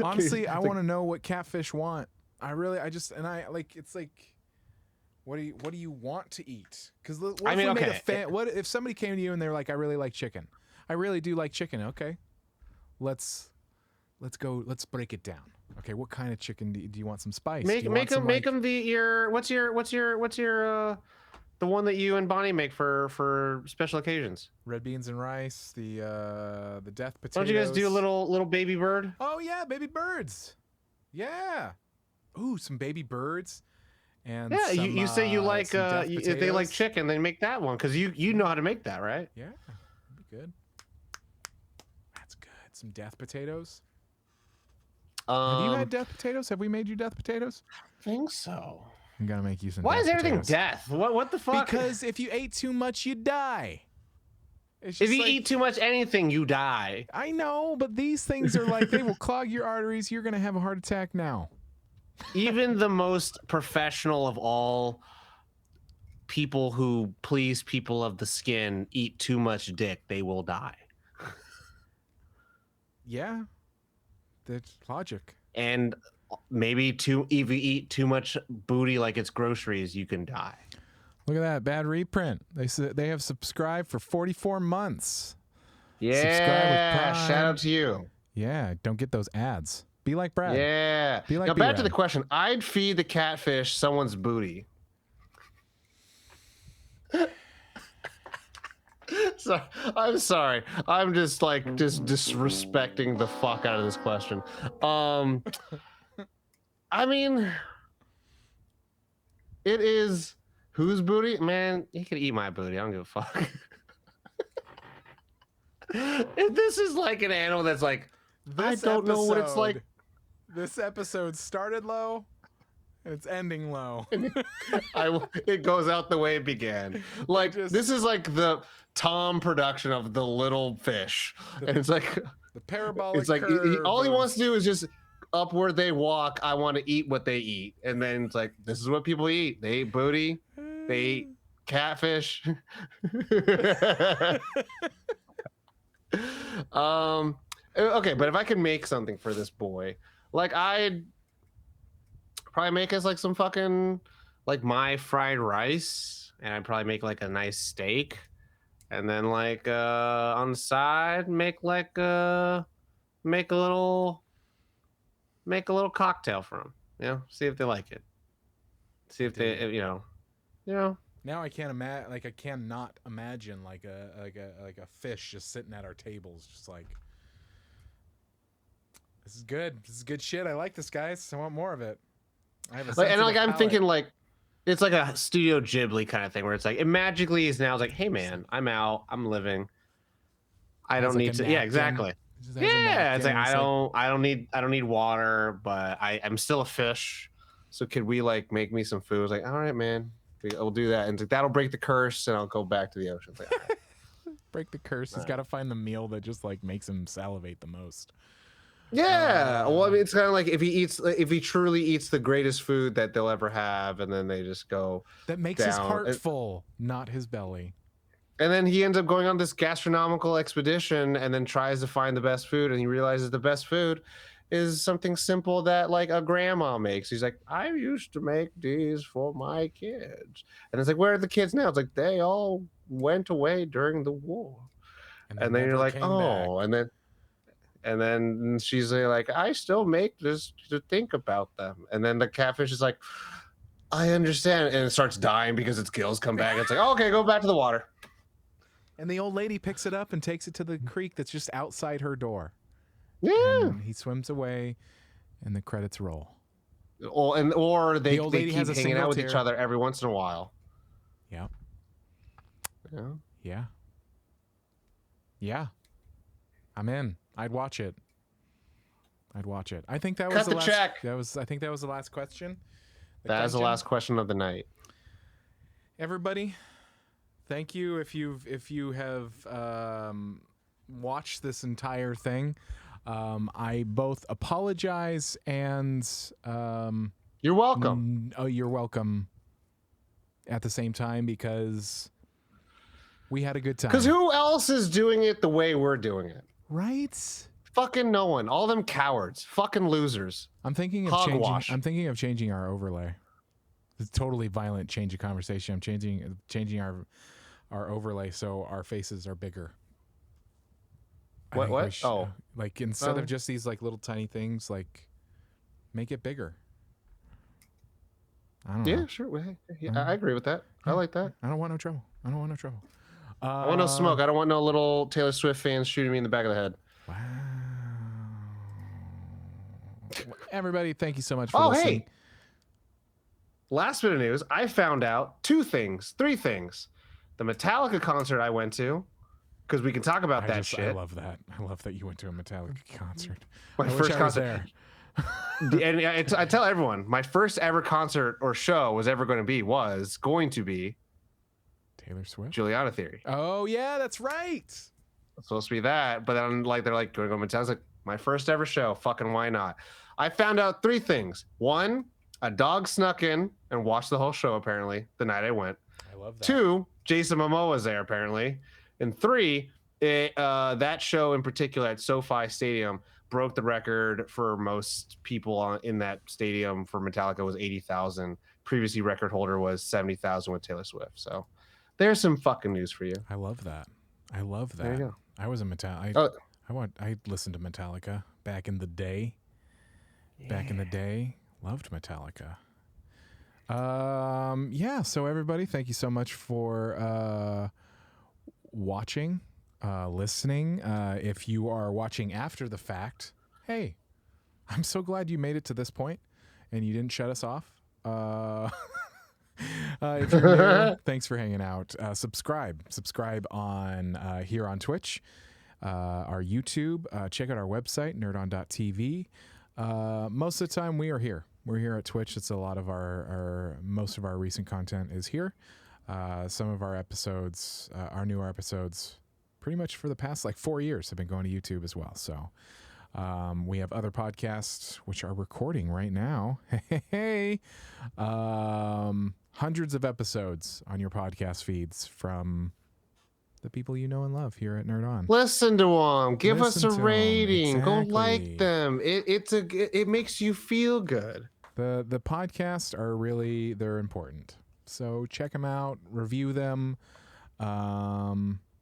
Honestly, I want to know what catfish want. I like, it's like, what do you want to eat? Because what if somebody came to you and they're like, I really like chicken. I really do like chicken. Okay, let's break it down. Okay, what kind of chicken do you want? Some spice? Make them what's your the one that you and Bonnie make for special occasions? Red beans and rice. The death potatoes. Don't you guys do a little baby bird? Oh yeah, baby birds. Yeah. Ooh, some baby birds. And yeah, some, you say you like if they like chicken, then make that one because you know how to make that, right? Yeah, that'd be good. That's good. Some death potatoes. Have you had death potatoes? Have we made you death potatoes? I think so. I'm gonna make you some. Why is everything potatoes. death? What the fuck? Because if you ate too much, you die. If you eat too much anything, you die. I know, but these things are like they will clog your arteries. You're gonna have a heart attack now. Even the most professional of all people who please people of the skin eat too much dick, they will die. Yeah, that's logic. And maybe if you eat too much booty like it's groceries, you can die. Look at that bad reprint. They have subscribed for 44 months. Yeah, subscribe with Prime. Shout out to you. Yeah, don't get those ads. Be like Brad. Yeah. Be like now back to the question. I'd feed the catfish someone's booty. So I'm sorry. I'm just disrespecting the fuck out of this question. I mean, it is whose booty? Man, he could eat my booty. I don't give a fuck. If this is like an animal that's like, I don't know what it's like. This episode started low, and it's ending low. It goes out the way it began. Like this is like the Tom production of The Little Fish, and it's like the parabolic. It's like all he wants to do is just up where they walk. I want to eat what they eat, and then it's like this is what people eat. They eat booty. They eat catfish. Okay, but if I could make something for this boy, like I'd probably make us like some fucking like my fried rice, and I'd probably make like a nice steak, and then like on the side make a little cocktail for them. You know, see if they like it. See if they you know. Now I can't imagine. Like I cannot imagine like a fish just sitting at our tables, just like. This is good. This is good shit. I like this, guys. I want more of it. I have a I'm thinking like it's like a Studio Ghibli kind of thing where it's like it magically is now like, hey man, I'm out, I'm living. I don't need to. Yeah, exactly. Yeah, it's like I don't need water, but I'm still a fish. So could we like make me some food? It's like, all right, man, we'll do that, and it's like, that'll break the curse, and I'll go back to the ocean. It's like, all right. Break the curse. He's got to find the meal that just like makes him salivate the most. Yeah, well, I mean, it's kind of like if he truly eats the greatest food that they'll ever have, and then they just go that makes his heart full, not his belly. And then he ends up going on this gastronomical expedition, and then tries to find the best food, and he realizes the best food is something simple that like a grandma makes. He's like, I used to make these for my kids, and it's like, where are the kids now? It's like they all went away during the war, and then you're like, oh, back. And then she's like, I still make this to think about them. And then the catfish is like, I understand. And it starts dying because its gills come back. It's like, oh, okay, go back to the water. And the old lady picks it up and takes it to the creek that's just outside her door. Yeah. And he swims away and the credits roll. Or they keep hanging out with each other every once in a while. Yeah. Yeah. Yeah. Yeah. I'm in. I'd watch it. I think that was the last check. I think that was the last question. That is the last question of the night. Everybody, thank you if you have watched this entire thing. I both apologize and You're welcome. oh, you're welcome at the same time, because we had a good time. Because who else is doing it the way we're doing it? Right? Fucking no one. All them cowards. Fucking losers. I'm thinking of Hogwash. changing our overlay. It's a totally violent change of conversation. I'm changing our overlay so our faces are bigger. What? Like instead of just these like little tiny things, like make it bigger. I don't know. Yeah, sure. I agree with that. I like that. I don't want no trouble. I want no smoke. I don't want no little Taylor Swift fans shooting me in the back of the head. Wow. Everybody, thank you so much for listening. Hey. Last bit of news. I found out three things. The Metallica concert I went to, because we can talk about that shit. I love that. I love that you went to a Metallica concert. My first concert. And I tell everyone, my first ever concert or show was going to be Taylor Swift, Juliana Theory. Oh yeah, that's right. It's supposed to be that, but then they're like, going to go Metallica. I was like, my first ever show. Fucking why not? I found out three things. One, a dog snuck in and watched the whole show apparently the night I went. I love that. Two, Jason Momoa was there apparently. And three, that show in particular at SoFi Stadium broke the record for most people in that stadium for Metallica was 80,000. Previously record holder was 70,000 with Taylor Swift. So there's some fucking news for you. I love that. There you go. I was a Metallica. I listened to Metallica back in the day. Yeah. Back in the day, loved Metallica. Yeah. So everybody, thank you so much for watching. Listening. If you are watching after the fact, hey, I'm so glad you made it to this point and you didn't shut us off. If you're new, thanks for hanging out. Subscribe on here on Twitch, our YouTube. Check out our website, nerdon.tv. Most of the time we are here. We're here at Twitch. It's a lot of most of our recent content is here. Some of our episodes, our newer episodes, pretty much for the past like 4 years have been going to YouTube as well. So we have other podcasts which are recording right now. Hey, hundreds of episodes on your podcast feeds from the people you know and love here at Nerd On. Listen to them. Give us a rating. Exactly. Go like them. It makes you feel good. The podcasts are they're important. So check them out, review them.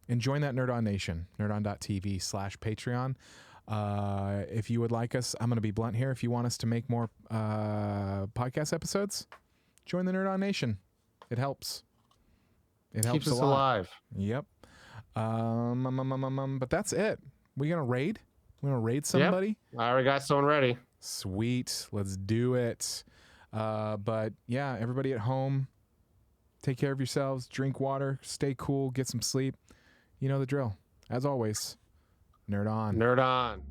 And join that Nerd On Nation, nerdon.tv/Patreon. If you would like us, I'm going to be blunt here. If you want us to make more podcast episodes, join the Nerd On Nation. It helps. It helps us a lot. Alive. Yep. But that's it. We going to raid? We going to raid somebody? Yep. I already got someone ready. Sweet. Let's do it. But yeah, everybody at home, take care of yourselves. Drink water. Stay cool. Get some sleep. You know the drill. As always, Nerd On. Nerd On.